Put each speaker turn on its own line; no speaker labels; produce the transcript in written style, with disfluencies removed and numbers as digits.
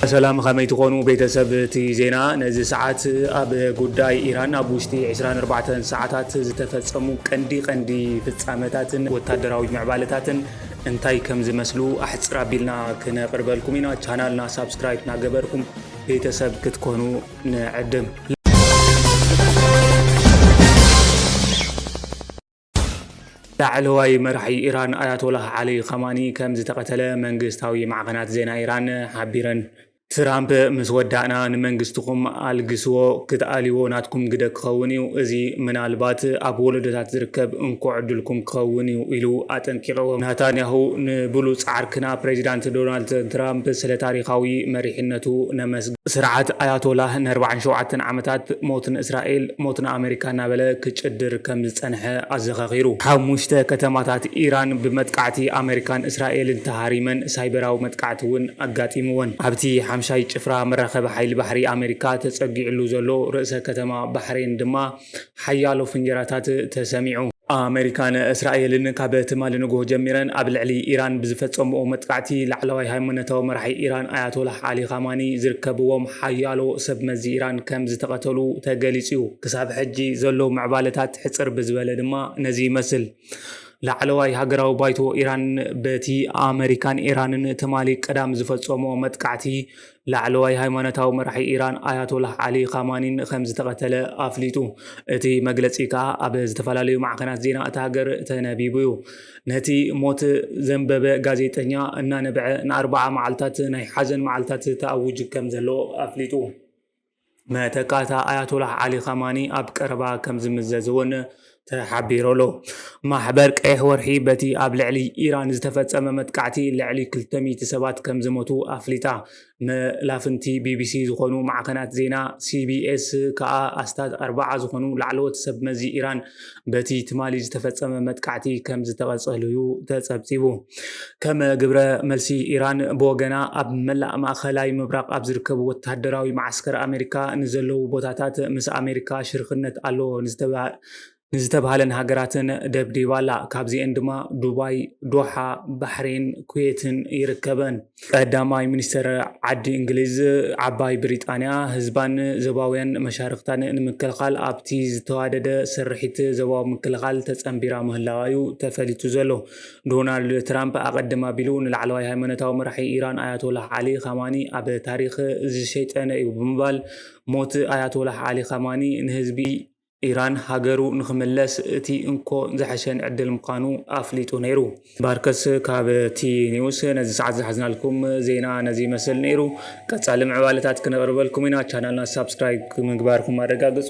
ሰላም ከመይ ትኾኑ ቤተሰብ እቲ ዜና ነዚ ሰዓት ኣብ ጉዳይ ኢራን ኣብ ውሽጢ 24 ሰዓታት ዝተፈጸሙ ቀንዲ ፍጻመታትን ወታደራዊ ምዕባለታትን እንታይ ከም ዝመስሉ ኣሕጽር ኣቢልና ክነቕርበልኩም ኢና። ቻናልና ሳብስክራይብ ናገበርኩም ቤተሰብ ክትኮኑ ንዕድም። ላዕለዋይ መራሒ ኢራን ኣያቶላህ ዓሊ ኸማኒ ከም ዝተቐተለ መንግስታዊ ማዕኸናት ዜና ኢራን ሓቢረን። ትራምፕ ምስ ወዳእና ንመንግስትኩም ኣልግስዎ ክትኣልይዎ ናትኩም ግደ ክኸውን እዩ፣ እዚ ምናልባት ኣብ ወለዶታት ዝርከብ እንኩዕ ዕድልኩም ክኸውን እዩ ኢሉ ኣጠንቂቕዎም። ናታንያሁ ንብሉፅ ዓርክና ፕሬዚዳንት ዶናልድ ትራምፕ ስለ ታሪኻዊ መሪሕነቱ ነመስግ ስርዓት ኣያቶላህ ን47 ዓመታት ሞትን እስራኤል ሞትን ኣሜሪካ እናበለ ክጭድር ከም ዝፀንሐ ኣዘኻኺሩ። 5 ከተማታት ኢራን ብመጥቃዕቲ ኣሜሪካን እስራኤልን ተሃሪመን ሳይበራዊ መጥቃዕቲ እውን ኣጋጢምወን። ኣብቲ ሓምሻይ ጭፍራ መራኸቢ ሓይሊ ባሕሪ ኣሜሪካ ተጸጊዕሉ ዘሎ ርእሰ ከተማ ባሕሬን ድማ ሓያሎ ፍንጀራታት ተሰሚዑ። ኣሜሪካን እስራኤልን ካብ ትማሊ ንግሆ ጀሚረን ኣብ ልዕሊ ኢራን ብዝፈጸምኦ መጥቃዕቲ ላዕለዋይ ሃይማኖታዊ መራሒ ኢራን ኣያቶላህ ዓሊ ኻማኒ ዝርከብዎም ሓያሎ ሰብ መዚ ኢራን ከም ዝተቐተሉ ተገሊጹ። ክሳብ ሕጂ ዘሎ ምዕባለታት ሕፅር ብዝበለ ድማ ነዚ ይመስል። ላዕለዋይ ሃገራዊ ባይቶ ኢራን በቲ ኣሜሪካን ኢራንን ትማሊ ቀዳም ዝፈጸሞ መጥቃዕቲ ላዕለዋይ ሃይማኖታዊ መራሒ ኢራን ኣያቶላህ ዓሊ ኻማኒን ከም ዝተቐተለ ኣፍሊጡ። እቲ መግለጺ ከዓ ኣብ ዝተፈላለዩ ማዕከናት ዜና እታ ሃገር ተነቢቡ እዩ። ነቲ ሞት ዘንበበ ጋዜጠኛ እናነበዐ ን40 መዓልታት ናይ ሓዘን መዓልታት ተኣውጅ ከም ዘሎ ኣፍሊጡ። መተካታ ኣያቶላህ ዓሊ ኻማኒ ኣብ ቀረባ ከም ዝምዘዝውን ተሓቢሩሎ። ማሕበር ቀይሕ ወርሒ በቲ ኣብ ልዕሊ ኢራን ዝተፈጸመ መጥቃዕቲ ልዕሊ 200 ሰባት ከም ዝሞቱ ኣፍሊጣ። መላፍንቲ ቢቢሲ ዝኾኑ ማዕከናት ዜና ሲቢኤስ ከዓ ኣስታት 40 ዝኾኑ ላዕለዎት ሰብ መዚ ኢራን በቲ ትማሊ ዝተፈጸመ መጥቃዕቲ ከም ዝተቐጸሉ ተጸብጺቡ። ከም ግብረ መልሲ ኢራን ብወገና ኣብ መላእ ማእኸላይ ምብራቕ ኣብ ዝርከቡ ወታደራዊ ማዓስከር ኣሜሪካ ንዘለዉ ቦታታት ምስ ኣሜሪካ ሽርክነት ኣለዎ ንዝተባሃለን ሃገራትን ደብዲባላ። ካብዚአን ድማ ዱባይ፣ ዶሓ፣ ባሕሬን፣ ኩዌትን ይርከበን። ቀዳማይ ሚኒስትር ዓዲ እንግሊዝ ዓባይ ብሪጣንያ ህዝባን ዞባውያን መሻርክታን ንምክልኻል ኣብቲ ዝተዋደደ ስርሒት ዞባዊ ምክልኻል ተጸንቢራ ምህላዋ እዩ ተፈሊጡ ዘሎ። ዶናልድ ትራምፕ ኣቐድማ ኣቢሉ ንላዕለዋይ ሃይማኖታዊ መራሒ ኢራን ኣያቶላህ ዓሊ ኻማኒ ኣብ ታሪክ ዝሸይጠነ እዩ ብምባል ሞት ኣያቶላህ ዓሊ ኻማኒ ንህዝቢ ኢራን ሃገሩ ንኽምለስ እቲ እንኮ ዝሐሸን ዕድል ምዃኑ ኣፍሊጡ ነይሩ። ባርከስ ካብ ቲ ኒውስ ነዚ ሰዓት ዝሓዝናልኩም ዜና ነዚ ይመስል ነይሩ። ቀጻሊ ምዕባለታት ክነቕርበልኩም ኢና። ቻናልና ሳብስክራይብ ምግባርኩም ኣረጋግጹ።